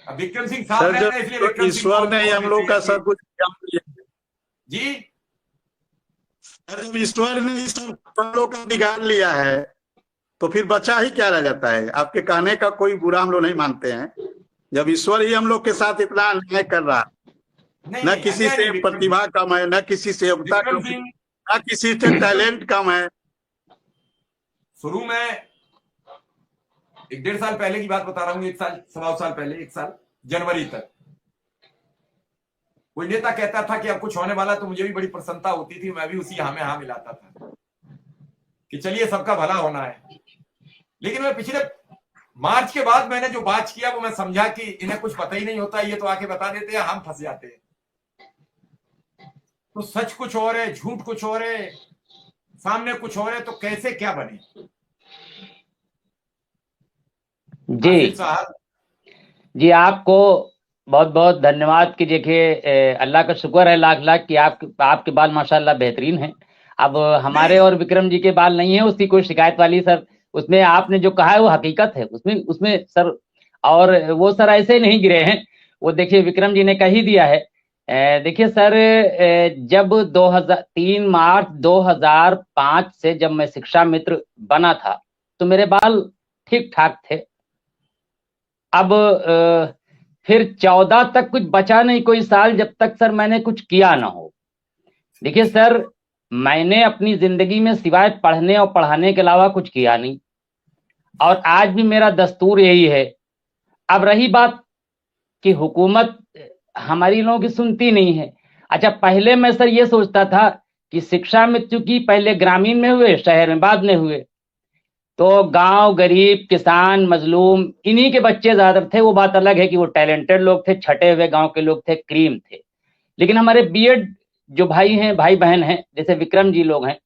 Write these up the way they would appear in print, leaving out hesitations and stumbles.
अब विक्रम सिंह साथ सर रहते हैं इसलिए विक्रम सिंह ईश्वर ने ही हम लोग का सब कुछ जी। सर जब ईश्वर ने इस सब हम लोग का बिगाड़ लिया है तो फिर बचा ही क्या रह जाता है। आपके कहने का कोई बुरा हम लोग नहीं मानते हैं। जब ईश्वर ही हम लोग के साथ इतना अन्याय कर रहा, नहीं न नहीं, किसी अन्याय से नहीं। विक्रम प्रतिभा कम है, न किसी से योग्यता विक्रम कम है, सिंह न किसी से टैलेंट कम है। शुरू में 1-1.5 साल पहले की बात बता रहा हूँ, 1 साल 1.25 साल पहले, 1 साल जनवरी तक कोई नेता कहता था कि अब कुछ होने वाला, तो मुझे भी बड़ी प्रसन्नता होती थी, मैं भी उसी हाँ में हाँ मिलाता था कि चलिए सबका भला होना है। लेकिन मैं पिछले मार्च के बाद मैंने जो बात किया वो मैं समझा कि इन्हें कुछ पता ही नहीं होता, ये तो आके बता देते हैं, हम फंस जाते हैं। तो सच कुछ और है, झूठ कुछ और है, सामने कुछ और है, तो कैसे क्या बने। जी आसिफ साहब, जी, आपको बहुत बहुत धन्यवाद कि देखिए अल्लाह का शुक्र है लाख लाख कि आपके बाल माशाल्लाह बेहतरीन हैं। अब हमारे और विक्रम जी के बाल नहीं है, उसकी कोई शिकायत वाली सर, उसमें आपने जो कहा है वो हकीकत है, उसमें उसमें सर, और वो सर ऐसे नहीं गिरे हैं, वो देखिए विक्रम जी ने कह ही दिया है। देखिए सर, जब 3 मार्च 2005 से जब मैं शिक्षा मित्र बना था तो मेरे बाल ठीक ठाक थे। अब फिर 14 तक कुछ बचा नहीं कोई साल जब तक सर मैंने कुछ किया ना हो। देखिए सर, मैंने अपनी जिंदगी में सिवाय पढ़ने और पढ़ाने के अलावा कुछ किया नहीं, और आज भी मेरा दस्तूर यही है। अब रही बात कि हुकूमत हमारी लोगों की सुनती नहीं है। अच्छा, पहले मैं सर ये सोचता था कि शिक्षा में चूंकि पहले ग्रामीण में हुए, शहर में बाद में हुए, तो गांव गरीब किसान मजलूम इन्हीं के बच्चे ज्यादातर थे। वो बात अलग है कि वो टैलेंटेड लोग थे, छटे हुए गांव के लोग थे, क्रीम थे। लेकिन हमारे बीएड जो भाई हैं, भाई बहन हैं, जैसे विक्रम जी लोग हैं,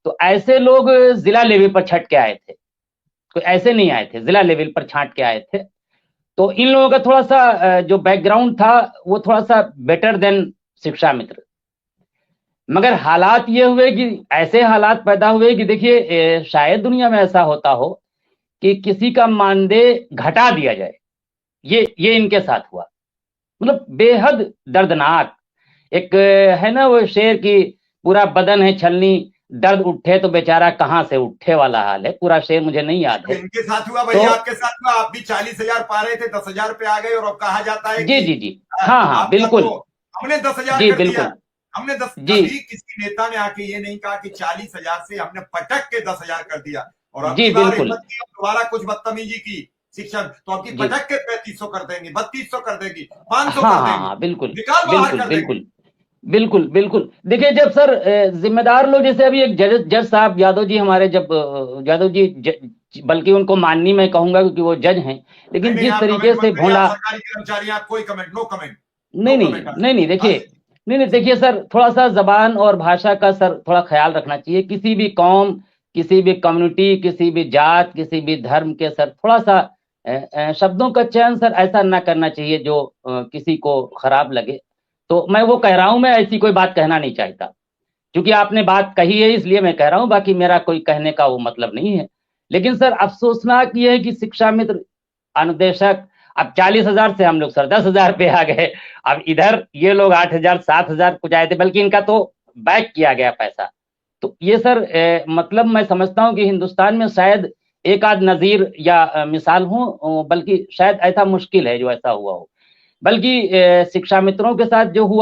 तो ऐसे लोग जिला लेवल पर छट के आए थे, कोई ऐसे नहीं आए थे, जिला लेवल पर छांट के आए थे। तो इन लोगों का थोड़ा सा जो बैकग्राउंड था वो थोड़ा सा बेटर देन शिक्षा मित्र। मगर हालात ये हुए कि ऐसे हालात पैदा हुए कि देखिए शायद दुनिया में ऐसा होता हो कि किसी का मानदेय घटा दिया जाए, ये इनके साथ हुआ। मतलब बेहद दर्दनाक। एक है ना वो शेर की, पूरा बदन है छलनी, दर्द उठे तो बेचारा कहां से उठे वाला हाल है। पूरा शेर मुझे नहीं याद तो है। इनके साथ हुआ तो भैया, आपके साथ हुआ। आप भी 40,000 पा रहे थे, 10,000 पे आ गए, और अब कहा जाता है जी कि जी जी, हाँ हाँ आपका तो बिल्कुल, हमने 10,000 जी कर दिया। बिल्कुल, हमने 10, जी कभी किसी नेता ने आके ये नहीं कहा कि 40,000 से हमने पटक के 10,000 कर दिया। और अब जी की बार बिल्कुल, हिम्मत की, दोबारा कुछ बदतमीजी की शिक्षा, तो आपकी जी पटक के 3500 कर देंगे, 3200 कर देंगी, 500 हाँ कर हाँ देंगे, हाँ बिल्कुल, निकाल बाहर बिल्कुल कर देंगे। बिल्कुल, बिल्कुल बिल्कुल। देखिए जब सर जिम्मेदार लोग, जैसे अभी एक जज जज साहब यादव जी हमारे, जब यादव जी बल्कि उनको माननी मैं कहूंगा क्योंकि वो जज हैं, नहीं लेकिन नहीं, जिस आप कमेंट तरीके मत से करिए, आप भोंडा, सरकारी कर्मचारी हैं, आप कोई कमेंट, नो कमेंट, नो नहीं नहीं कमेंट। नहीं नहीं, देखिए, नहीं नहीं, देखिए सर, थोड़ा सा जबान और भाषा का सर थोड़ा ख्याल रखना चाहिए। किसी भी कौम, किसी भी कम्युनिटी, किसी भी जात, किसी भी धर्म के सर थोड़ा सा शब्दों का चयन सर ऐसा ना करना चाहिए जो किसी को खराब लगे। तो मैं वो कह रहा हूं, मैं ऐसी कोई बात कहना नहीं चाहता, क्योंकि आपने बात कही है इसलिए मैं कह रहा हूं, बाकी मेरा कोई कहने का वो मतलब नहीं है। लेकिन सर अफसोसनाक ये है कि शिक्षा मित्र अनुदेशक, अब 40,000 से हम लोग सर 10,000 पे आ गए। अब इधर ये लोग 8,000 7,000 कुछ आए थे, बल्कि इनका तो बैक किया गया पैसा। तो ये सर मतलब मैं समझता हूं कि हिंदुस्तान में शायद एक आध नजीर या मिसाल हो, बल्कि शायद ऐसा मुश्किल है जो ऐसा हुआ हो। बल्कि शिक्षा मित्रों के साथ जो हुआ